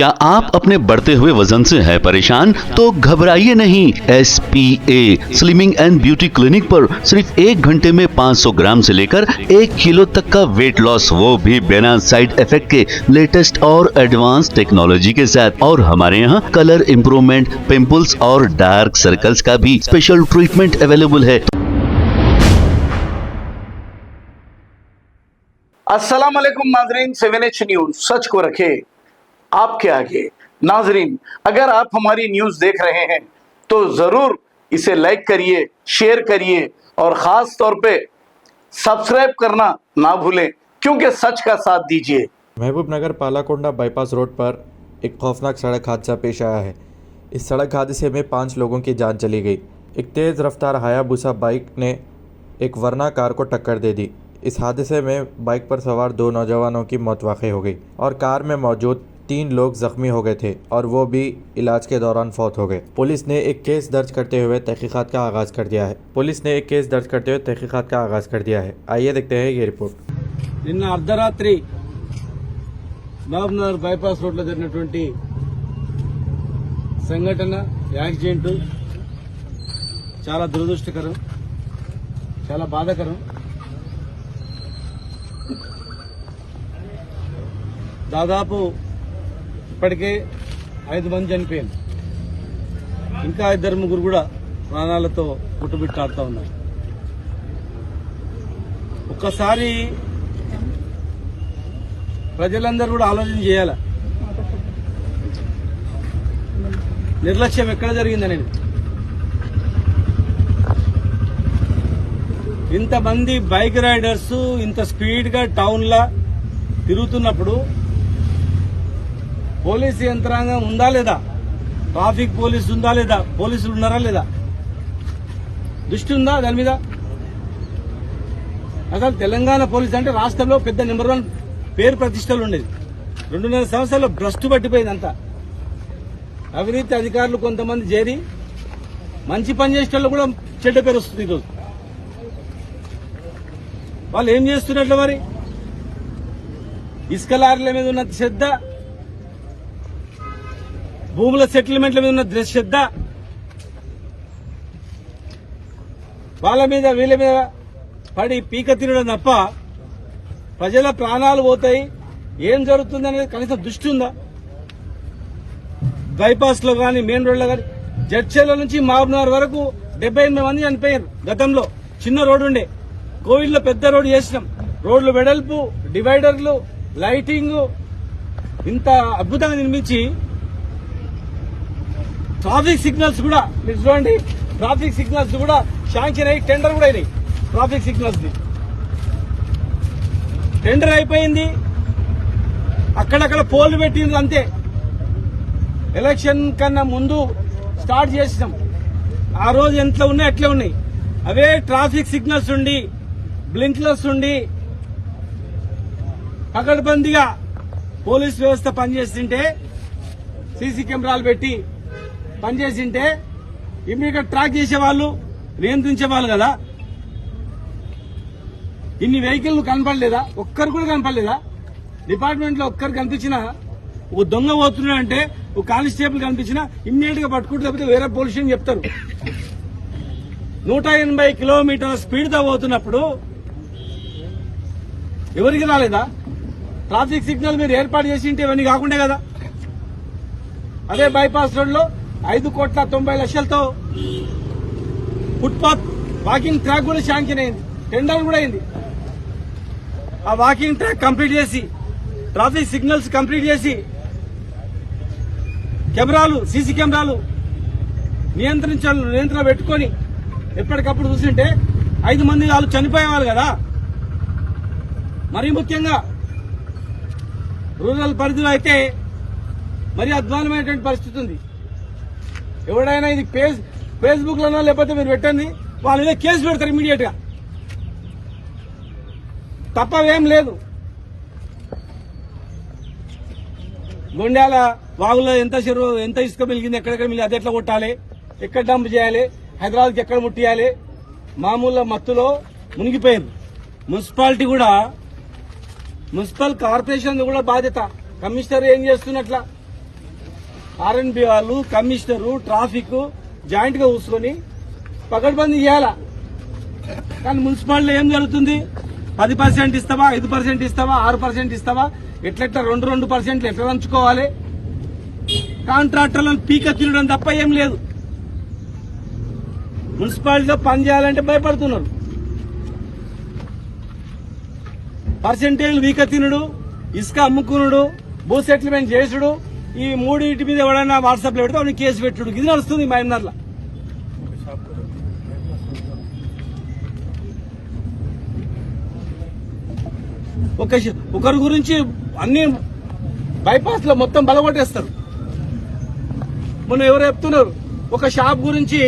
क्या आप अपने बढ़ते हुए वजन से है परेशान? तो घबराइए नहीं। SPA slimming and beauty clinic पर सिर्फ 1 घंटे में 500 ग्राम से लेकर 1 किलो तक का वेट लॉस, वो भी बिना साइड इफेक्ट के लेटेस्ट और एडवांस टेक्नोलॉजी के साथ। और हमारे यहाँ कलर इम्प्रूवमेंट, पिंपल्स और डार्क सर्कल्स का भी स्पेशल ट्रीटमेंट अवेलेबल है। अस्सलाम वालेकुम नाजरीन, 7H न्यूज सच को रखे आपके आगे। नाजरीन, अगर आप हमारी न्यूज देख रहे हैं तो जरूर इसे लाइक करिए, शेयर करिए और खास तौर पे सब्सक्राइब करना ना भूलें, क्योंकि सच का साथ दीजिए। महबूबनगर पालाकोंडा बाईपास रोड पर एक खौफनाक सड़क हादसा पेश आया है। इस सड़क हादसे में 5 लोगों की जान चली गई। एक तेज़ रफ्तार हायाबुसा बाइक ने एक वर्ना कार को टक्कर दे दी। इस हादसे में बाइक पर सवार 2 नौजवानों की मौत वाक़ई हो गई और कार में मौजूद 3 लोग जख्मी हो गए थे और वो भी इलाज के दौरान फौत हो गए। पुलिस ने एक केस दर्ज करते हुए तहकीकात का आगाज़ कर दिया है। आइए देखते हैं ये रिपोर्ट। నిన్న అర్ధరాత్రి మహబూబ్నగర్ బైపాస్ రోడ్లో జరిగినటువంటి సంఘటన, యాక్సిడెంట్ చాలా దురదృష్టకరం, చాలా బాధాకరం. దాదాపు ఇప్పటికే 5 మంది చనిపోయారు. ఇంకా 2-3 కూడా ప్రాణాలతో పుట్టుబిట్టాడుతూ ఉన్నారు. ఒక్కసారి ప్రజలందరూ కూడా ఆలోచన చేయాలి, నిర్లక్ష్యం ఎక్కడ జరిగిందనేది. ఇంతమంది బైక్ రైడర్స్ ఇంత స్పీడ్ గా టౌన్ లా తిరుగుతున్నప్పుడు పోలీసు యంత్రాంగం ఉందా లేదా, ట్రాఫిక్ పోలీసు ఉందా లేదా, పోలీసులు ఉన్నారా లేదా, దృష్టి ఉందా దాని మీద? అసలు తెలంగాణ పోలీసు అంటే రాష్ట్రంలో పెద్ద నెంబర్ 1 పేరు ప్రతిష్టలు ఉండేది. 2.5 సంవత్సరాల్లో భ్రష్టు పట్టిపోయింది అంతా. అవినీతి అధికారులు కొంతమంది చేరి మంచి పని చేసేటోళ్ళు కూడా చెడ్డ పేరు వస్తుంది. ఈరోజు వాళ్ళు ఏం చేస్తున్నట్లు మరి? ఇసుక లారీల మీద ఉన్న శ్రద్ధ, భూముల సెటిల్మెంట్ల మీద ఉన్న శ్రద్ధ, వాళ్ళ మీద వీళ్ళ మీద పడి పీక తినడం తప్ప ప్రజల ప్రాణాలు పోతాయి, ఏం జరుగుతుంది అనేది కనీసం దృష్టి ఉందా? బైపాస్ లో గానీ, మెయిన్ రోడ్ లో గానీ, జడ్చర్ల నుంచి మహబూబ్నగర్ వరకు 78 మంది చనిపోయారు. గతంలో చిన్న రోడ్డు ఉండే, కోవిడ్ లో పెద్ద రోడ్డు చేసినాం. రోడ్లు వెడల్పు, డివైడర్లు, లైటింగ్ ఇంత అద్భుతంగా నిర్మించి ట్రాఫిక్ సిగ్నల్స్ కూడా మీరు చూడండి, ట్రాఫిక్ సిగ్నల్స్ కూడా శాంక్షన్ అయ్యి టెండర్ కూడా అయినాయి. ట్రాఫిక్ సిగ్నల్స్ టెండర్ అయిపోయింది, అక్కడక్కడ పోల్లు పెట్టింది అంతే. ఎలక్షన్ కన్నా ముందు స్టార్ట్ చేసినాం. ఆ రోజు ఎంత ఉన్నాయి అట్లే ఉన్నాయి. అవే ట్రాఫిక్ సిగ్నల్స్ ఉండి, బ్లింక్లర్స్ ఉండి, పకడ్బందీగా పోలీస్ వ్యవస్థ పనిచేస్తుంటే, సీసీ కెమెరాలు పెట్టి పనిచేసింటే ఇమ్మీడియట్ ట్రాక్ చేసేవాళ్ళు, నియంత్రించేవాళ్ళు కదా. ఇన్ని వెహికల్ కనపడలేదా? ఒక్కరు కూడా కనపడలేదా? డిపార్ట్మెంట్ లో ఒక్కరు కనిపించినా, ఒక దొంగ పోతున్నాడంటే ఒక కానిస్టేబుల్ కనిపించినా ఇమ్మీడియట్ గా పట్టుకుంటే, లేకపోతే వేరే పోలీస్ స్టేషన్ చెప్తారు. 180 కిలోమీటర్ల స్పీడ్ తో పోతున్నప్పుడు ఎవరికి రాలేదా? ట్రాఫిక్ సిగ్నల్ మీరు ఏర్పాటు చేసి ఉంటే ఇవన్నీ కాకుండా కదా. అదే బైపాస్ రోడ్ లో 5,90,00,000తో ఫుట్పాత్ వాకింగ్ ట్రాక్ కూడా శాంక్షన్ అయింది, టెండర్ కూడా అయింది. ఆ వాకింగ్ ట్రాక్ కంప్లీట్ చేసి, ట్రాఫిక్ సిగ్నల్స్ కంప్లీట్ చేసి, కెమెరాలు, సీసీ కెమెరాలు నియంత్రణ పెట్టుకొని ఎప్పటికప్పుడు చూసింటే 5 మంది వాళ్ళు చనిపోయేవాళ్ళు కదా. మరీ ముఖ్యంగా రూరల్ పరిధిలో అయితే మరీ అధ్వానమైనటువంటి పరిస్థితి ఉంది. ఎవడైనా ఇది ఫేస్బుక్ లోనో లేకపోతే మీరు పెట్టండి, వాళ్ళు ఏదో కేసు పెడతారు ఇమీడియట్ గా, తప్పవేం లేదు. గొండ్యాల వాగులో ఎంత ఇసుక మిలిగింది, ఎక్కడెక్కడ మిలిగి, అది ఎట్లా కొట్టాలి, ఎక్కడ డంప్ చేయాలి, హైదరాబాద్కి ఎక్కడ ముట్టియాలి, మామూలు మత్తులో మునిగిపోయింది. మున్సిపాలిటీ కూడా, మున్సిపల్ కార్పొరేషన్ కూడా బాధ్యత. కమిషనర్ ఏం చేస్తున్నట్లా, ఆర్ఎన్బి వాళ్ళు, కమిషనరు, ట్రాఫిక్ జాయింట్ గా కూర్చొని పకడ్బందీ చేయాలా. కానీ మున్సిపాలిటీలో ఏం జరుగుతుంది? 10% ఇస్తావా, 5% ఇస్తావా, 6% ఇస్తావా, ఎట్లెట్లా 2% ఎట్లా పంచుకోవాలి? కాంట్రాక్టర్లను పీక తినడం తప్ప ఏం లేదు. మున్సిపాలిటీలో పని చేయాలంటే భయపడుతున్నారు. పర్సెంటేజ్ వీక తినుడు, ఇసుక అమ్ముకునుడు, భూ సెటిల్మెంట్ చేసుడు, ఈ మూడింటి మీద ఎవడైనా వాట్సాప్ లో పెడితే వాడిని కేసు పెట్టుడు, ఇది నడుస్తుంది మైనర్ల. ఒకరి గురించి అన్ని బైపాస్ లో మొత్తం బలగొట్టేస్తారు. మొన్న ఎవరు చెప్తున్నారు, ఒక షాప్ గురించి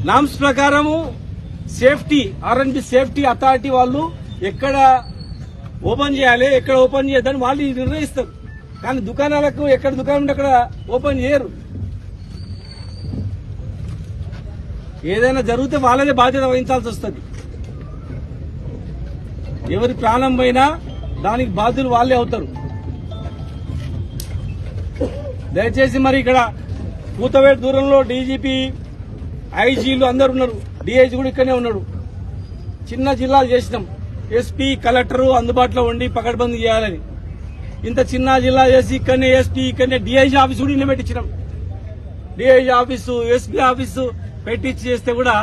నామ్స్ ప్రకారము సేఫ్టీ, ఆర్ఎన్బి సేఫ్టీ అథారిటీ వాళ్ళు ఎక్కడ ఓపెన్ చేయాలి, ఎక్కడ ఓపెన్ చేయొద్దని వాళ్ళు నిర్ణయిస్తారు. కానీ దుకాణాలకు ఎక్కడ దుకాణం ఉంటే అక్కడ ఓపెన్ చేయరు. ఏదైనా జరిగితే వాళ్ళదే బాధ్యత వహించాల్సి వస్తుంది. ఎవరి ప్రాణం పోయినా దానికి బాధ్యులు వాళ్ళే అవుతారు. దయచేసి మరి ఇక్కడ కూతవేటు దూరంలో డీజీపీ, ఐజీలు అందరు ఉన్నారు, డీఐజీ కూడా ఇక్కడనే ఉన్నాడు. చిన్న జిల్లాలు చేసినాం, ఎస్పీ, కలెక్టర్ అందుబాటులో ఉండి పకడ్బందీ చేయాలని. ఇంత చిన్న జిల్లా చేసి ఇక్కడనే ఎస్పీ, ఇక్కడనే డీఐజీ ఆఫీసు కూడా నిలబెట్టించినాం. డీఐజీ ఆఫీసు, ఎస్పీ ఆఫీసు పెట్టించి చేస్తే కూడా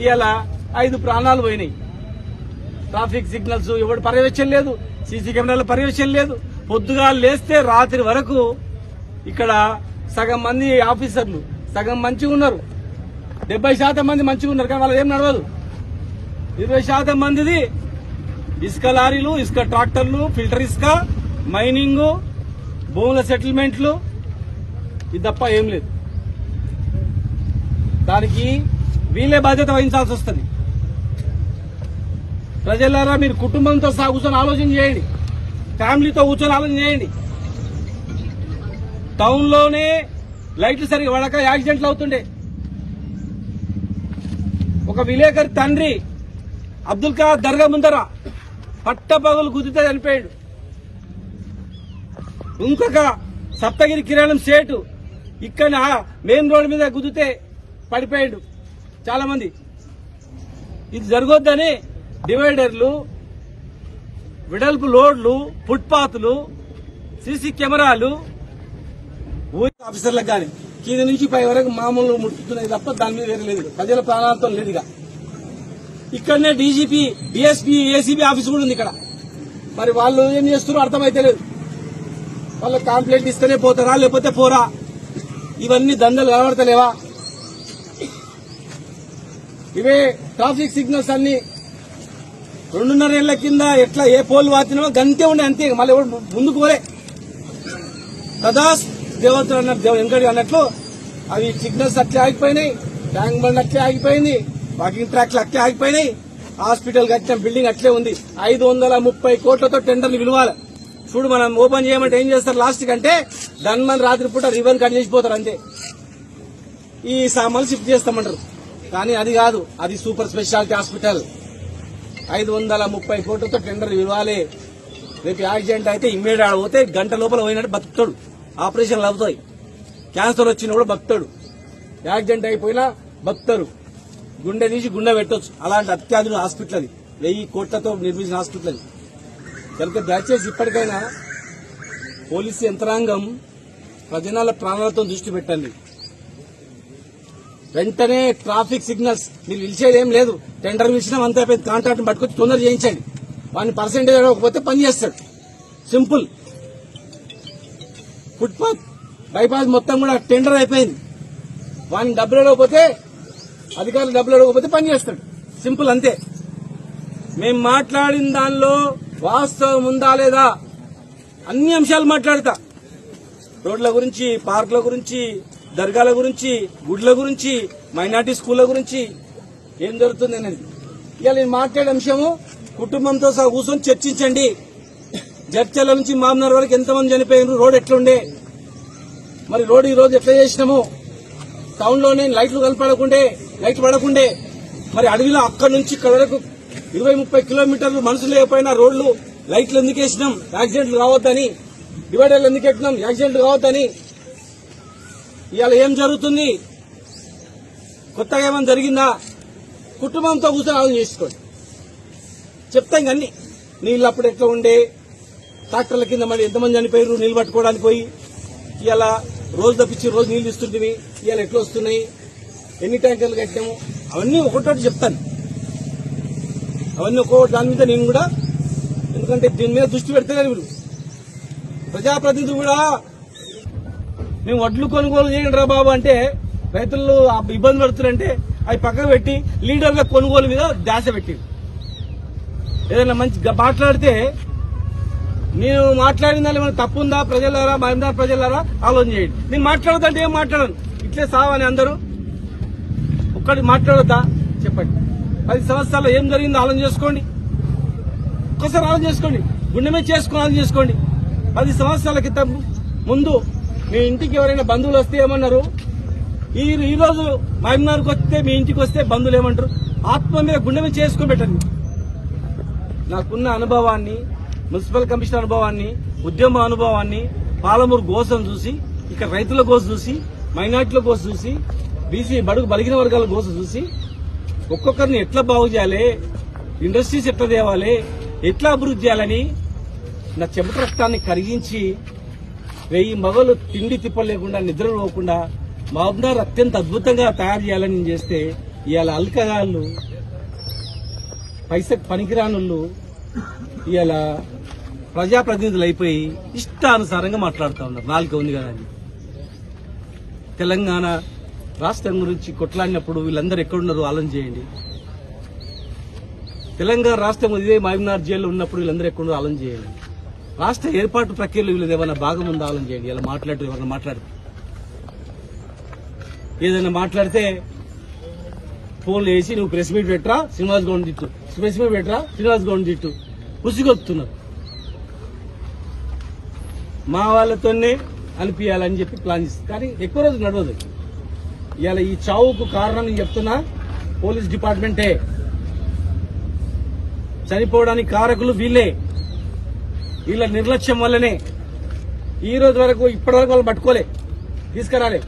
ఇవాళ 5 ప్రాణాలు పోయినాయి. ట్రాఫిక్ సిగ్నల్స్ ఎవరు పర్యవేక్షణ లేదు, సీసీ కెమెరాల పర్యవేక్షణ లేదు. పొద్దుగా లేస్తే రాత్రి వరకు ఇక్కడ సగం మంది ఆఫీసర్లు సగం మంచిగా ఉన్నారు, 70% మంది మంచిగా ఉన్నారు, కానీ వాళ్ళు ఏం నడవదు. 20% మందిది ఇసుక లారీలు, ఇసుక ట్రాక్టర్లు, ఫిల్టర్ ఇసుక, మైనింగ్, భూముల సెటిల్మెంట్లు, ఇది తప్ప ఏం లేదు. దానికి వీళ్ళే బాధ్యత వహించాల్సి వస్తుంది. ప్రజలారా, మీరు కుటుంబంతో కూర్చొని ఆలోచన చేయండి, ఫ్యామిలీతో కూర్చొని ఆలోచన చేయండి. టౌన్ లోనే లైట్లు సరిగా పడక యాక్సిడెంట్లు అవుతుండే. ఒక విలేకరి తండ్రి అబ్దుల్ ఖాదర్ దర్గా ముందర పట్టపగలు గుద్దితే చనిపోయాడు. ఇంకొక సప్తగిరి కిరాణం సేటు ఇక్కడ మెయిన్ రోడ్ మీద గుద్దితే పడిపోయాడు చాలా మంది. ఇది జరగొద్దని డివైడర్లు, వెడల్పు లోడ్లు, ఫుట్పాత్లు, సీసీ కెమెరాలు ఊరి ఆఫీసర్లకు కానీ కింది నుంచి పై వరకు మామూలు ముట్టుతున్నాయి తప్ప దాని మీద వేరే లేదు. ప్రజల ప్రాణాలతో లేదుగా. ఇక్కడనే డీజీపీ, డీఎస్పీ, ఏసీబీ ఆఫీసు కూడా ఉంది ఇక్కడ. మరి వాళ్ళు ఏం చేస్తున్నారో అర్థమైతే లేదు. వాళ్ళకి కంప్లైంట్ ఇస్తేనే పోతారా, లేకపోతే పోరా? ఇవన్నీ దందలు కనబడతలేవా? ఇవే ట్రాఫిక్ సిగ్నల్స్ అన్ని 2.5 ఏళ్ల కింద ఎట్లా ఏ పోల్ వాతినో గంతే ఉండే, అంతే. మళ్ళీ ఎవరు ముందుకు పోలే. తదాస్ దేవతలు అన్నారు, వెంకటి అన్నట్లు అవి సిగ్నల్స్ అట్లే ఆగిపోయినాయి, ట్యాంక్ బండ్ అట్లే ఆగిపోయింది, వాకింగ్ ట్రాక్లు అట్లే ఆగిపోయినాయి, హాస్పిటల్ కట్టిన బిల్డింగ్ అట్లే ఉంది. 530 కోట్లతో టెండర్లు విలువాలి. చూడు, మనం ఓపెన్ చేయమంటే ఏం చేస్తారు లాస్ట్ కంటే దాని రాత్రిపూట రివర్ కట్ చేసిపోతారు అంతే. ఈ సామాన్లు షిఫ్ట్ చేస్తామంటారు, కానీ అది కాదు, అది సూపర్ స్పెషాలిటీ హాస్పిటల్. 530 కోట్లతో టెండర్ ఇవ్వాలి. రేపు యాక్సిడెంట్ అయితే ఇమ్మీడియట్ పోతే గంట లోపల పోయినట్టు బతుకుతాడు. ఆపరేషన్లు అవుతాయి. క్యాన్సర్ వచ్చినా కూడా బతుకుతాడు. యాక్సిడెంట్ అయిపోయినా బతుకుతారు. గుండె తీసి గుండె పెట్టొచ్చు. అలాంటి అత్యాధునిక హాస్పిటల్ అది, 1000 కోట్లతో నిర్మించిన హాస్పిటల్ అది. కనుక దయచేసి ఇప్పటికైనా పోలీసు యంత్రాంగం ప్రజల ప్రాణాలతో దృష్టి పెట్టండి. వెంటనే ట్రాఫిక్ సిగ్నల్స్ మీరు పిలిచేది ఏం లేదు. టెండర్ పిలిచినా అంతా అయిపోయింది. కాంట్రాక్ట్ పట్టుకొచ్చి తొందర చేయించండి. వాడిని పర్సెంటేజ్ అడగకపోతే పని చేస్తాడు. సింపుల్. ఫుట్పాత్, బైపాస్ మొత్తం కూడా టెండర్ అయిపోయింది. వాడిని డబ్బులు అడగకపోతే, అధికారులు డబ్బులు అడగకపోతే పని చేస్తాడు. సింపుల్, అంతే. మేం మాట్లాడిన దానిలో వాస్తవం ఉందా లేదా అన్ని అంశాలు మాట్లాడతా. రోడ్ల గురించి, పార్కుల గురించి, దర్గాల గురించి, గుడ్ల గురించి, మైనార్టీ స్కూళ్ల గురించి ఏం జరుగుతుంది అనేది. ఇక నేను మాట్లాడే అంశము కుటుంబంతో సహా కూర్చొని చర్చించండి. జడ్చర్ల నుంచి మామనార్ వరకు ఎంతమంది చనిపోయినారు, రోడ్ ఎట్లుండే, మరి రోడ్ ఈ రోజు ఎట్లా చేసినాము, టౌన్ లోనే లైట్లు కనపడకుండే, లైట్లు పడకుండే, మరి అడవిలో అక్కడి నుంచి ఇక్కడ వరకు 20-30 కిలోమీటర్లు మనుషులు లేకపోయినా రోడ్లు లైట్లు ఎందుకు వేసినాం, యాక్సిడెంట్లు కావద్దని. డివైడర్లు ఎందుకు ఎక్కినాం, యాక్సిడెంట్లు కావద్దని. ఇవాళ ఏం జరుగుతుంది, కొత్తగా ఏమైనా జరిగిందా, కుటుంబంతో కూర్చొని ఆలోచన చేసుకోండి. చెప్తాం కానీ నీళ్ళు అప్పుడు ఎట్లా ఉండే, ట్రాక్టర్ల కింద మళ్ళీ ఎంతమంది చనిపోయారు నీళ్ళు పట్టుకోవడానికి పోయి, ఇలా రోజు తప్పించి రోజు నీళ్లు ఇస్తుంటివి, ఇవాళ ఎట్లా వస్తున్నాయి, ఎన్ని ట్యాంకర్లు కట్టాము, అవన్నీ ఒకటోటి చెప్తాను. అవన్నీ ఒక్కొక్కటి దాని మీద నేను కూడా, ఎందుకంటే దీని మీద దృష్టి పెడతలేదు వీళ్ళు ప్రజాప్రతినిధులు కూడా. మేము వడ్లు కొనుగోలు చేయండి రా బాబు అంటే రైతులు ఇబ్బంది పడుతున్నారంటే అవి పక్కకు పెట్టి లీడర్ల కొనుగోలు మీద ధ్యాస పెట్టింది. ఏదైనా మంచి మాట్లాడితే నేను మాట్లాడిన దాని ఏమైనా తప్పు ఉందా ప్రజలారా, మహబూబ్నగర్ ప్రజలారా ఆలోచన చేయండి. నేను మాట్లాడదంటే ఏం మాట్లాడను, ఇట్లే సావని అందరూ ఒక్కటి మాట్లాడొద్దా చెప్పండి. 10 సంవత్సరాల్లో ఏం జరిగిందో ఆలోచన చేసుకోండి, ఒక్కసారి ఆలోచన చేసుకోండి, గుండె మీద చేసుకుని ఆలోచన చేసుకోండి. 10 సంవత్సరాల క్రితం ముందు మీ ఇంటికి ఎవరైనా బంధువులు వస్తే ఏమన్నారు, ఈ రోజు మహబూబ్నగర్కి వస్తే మీ ఇంటికి వస్తే బంధువులు ఏమంటారు, ఆత్మ మీద గుండె మీద చేసుకుని పెట్టండి. నాకున్న అనుభవాన్ని, మున్సిపల్ కమిషనర్ అనుభవాన్ని, ఉద్యమ అనుభవాన్ని, పాలమూరు గోసం చూసి, ఇక్కడ రైతుల కోసం చూసి, మైనార్టీల కోసం చూసి, బీసీ బడుగు బలిగిన వర్గాల కోసం చూసి, ఒక్కొక్కరిని ఎట్లా బాగు చేయాలి, ఇండస్ట్రీస్ ఎట్లా తేవాలి, ఎట్లా అభివృద్ధి చేయాలని నా చెమట రక్తాన్ని కరిగించి 1000 మగలు తిండి తిప్పలు లేకుండా నిద్ర పోకుండా మహబూబ్నగర్ అత్యంత అద్భుతంగా తయారు చేయాలని నేను చేస్తే ఇవాళ అల్కగాళ్ళు, పైసకు పనికిరానుళ్ళు ఇవాళ ప్రజాప్రతినిధులు అయిపోయి ఇష్టానుసారంగా మాట్లాడుతూ ఉన్నారు. నాలుక ఉంది కదా అని. తెలంగాణ రాష్ట్రం గురించి కొట్లాడినప్పుడు వీళ్ళందరూ ఎక్కడున్నారో ఆలోచన చేయండి. తెలంగాణ రాష్ట్రం ఇదే మహబూబ్నగర్ జైల్లో ఉన్నప్పుడు వీళ్ళందరూ ఎక్కడున్నారో ఆలోచన చేయండి. రాష్ట్ర ఏర్పాటు ప్రక్రియలో వీళ్ళది ఏమైనా భాగం ఉందో ఆలోచన చేయండి. ఇలా ఎవరైనా మాట్లాడితే ఏదైనా మాట్లాడితే ఫోన్లు వేసి నువ్వు ప్రెస్ మీట్ పెట్టరా శ్రీనివాస్ గౌడ్ తిట్టు, ప్రెస్ మీట్ పెట్టరా శ్రీనివాస్ గౌడ్ తిట్టు, ఉసిగొత్తున్నారు. మా వాళ్ళతోనే అనిపించాలని చెప్పి ప్లాన్ చేస్తారు, కానీ ఎక్కువ రోజు నడవదు. ఇవాళ ఈ చావుకు కారణం నేను చెప్తున్నా పోలీస్ డిపార్ట్మెంటే, చనిపోవడానికి కారకులు వీళ్ళే. వీళ్ళ నిర్లక్ష్యం వల్లనే ఈ రోజు వరకు ఇప్పటివరకు వాళ్ళు పట్టుకోలే, తీసుకురాలే,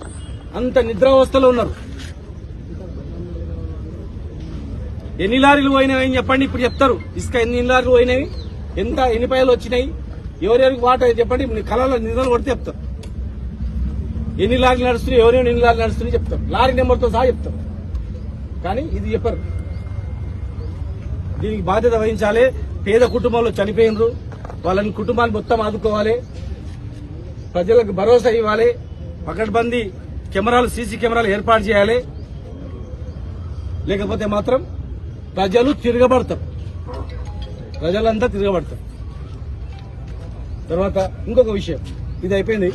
అంత నిద్రావస్థలో ఉన్నారు. ఎన్ని లారీలు పోయినాయి అని చెప్పండి, ఇప్పుడు చెప్తారు. ఇసుక ఎన్ని లారీలు పోయినాయి, ఎన్ని పైలు వచ్చినాయి, ఎవరెవరికి వాటర్ చెప్పండి, కళలో నిద్రలు కొడితే చెప్తారు. ఎన్ని లారీలు నడుస్తున్నాయి, ఎవరెవరు ఎన్ని లారీలు నడుస్తున్నాయి చెప్తారు, లారీ నెంబర్తో సహా చెప్తారు. కానీ ఇది చెప్పరు. దీనికి బాధ్యత వహించాలి. పేద కుటుంబంలో చనిపోయినరు, వాళ్ళని కుటుంబాన్ని మొత్తం ఆదుకోవాలి, ప్రజలకు భరోసా ఇవ్వాలి, పకడ్బందీ కెమెరాలు, సీసీ కెమెరాలు ఏర్పాటు చేయాలి. లేకపోతే మాత్రం ప్రజలు తిరగబడతారు, ప్రజలంతా తిరగబడతారు. తర్వాత ఇంకొక విషయం, ఇది అయిపోయింది.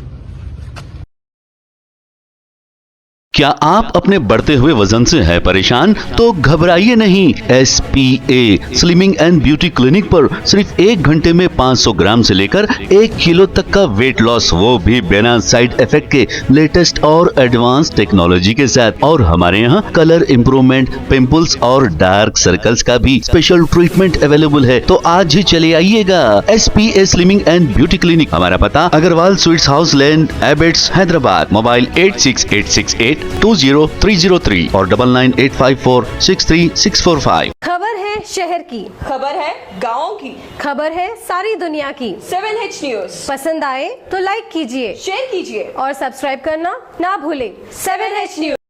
क्या आप अपने बढ़ते हुए वजन से है परेशान? तो घबराइए नहीं। SPA slimming and beauty clinic पर सिर्फ 1 घंटे में 500 ग्राम से लेकर 1 किलो तक का वेट लॉस, वो भी बिना साइड इफेक्ट के लेटेस्ट और एडवांस टेक्नोलॉजी के साथ। और हमारे यहाँ कलर इम्प्रूवमेंट, पिंपल्स और डार्क सर्कल्स का भी स्पेशल ट्रीटमेंट अवेलेबल है। तो आज ही चले आइएगा SPA slimming and beauty clinic. हमारा पता Agarwal sweets house land, Abids, Hyderabad. Mobile 8686820303 और 9985463645। खबर है शहर की, खबर है गाँव की, खबर है सारी दुनिया की। 7H न्यूज पसंद आए तो लाइक कीजिए, शेयर कीजिए और सब्सक्राइब करना ना भूलें। 7H news.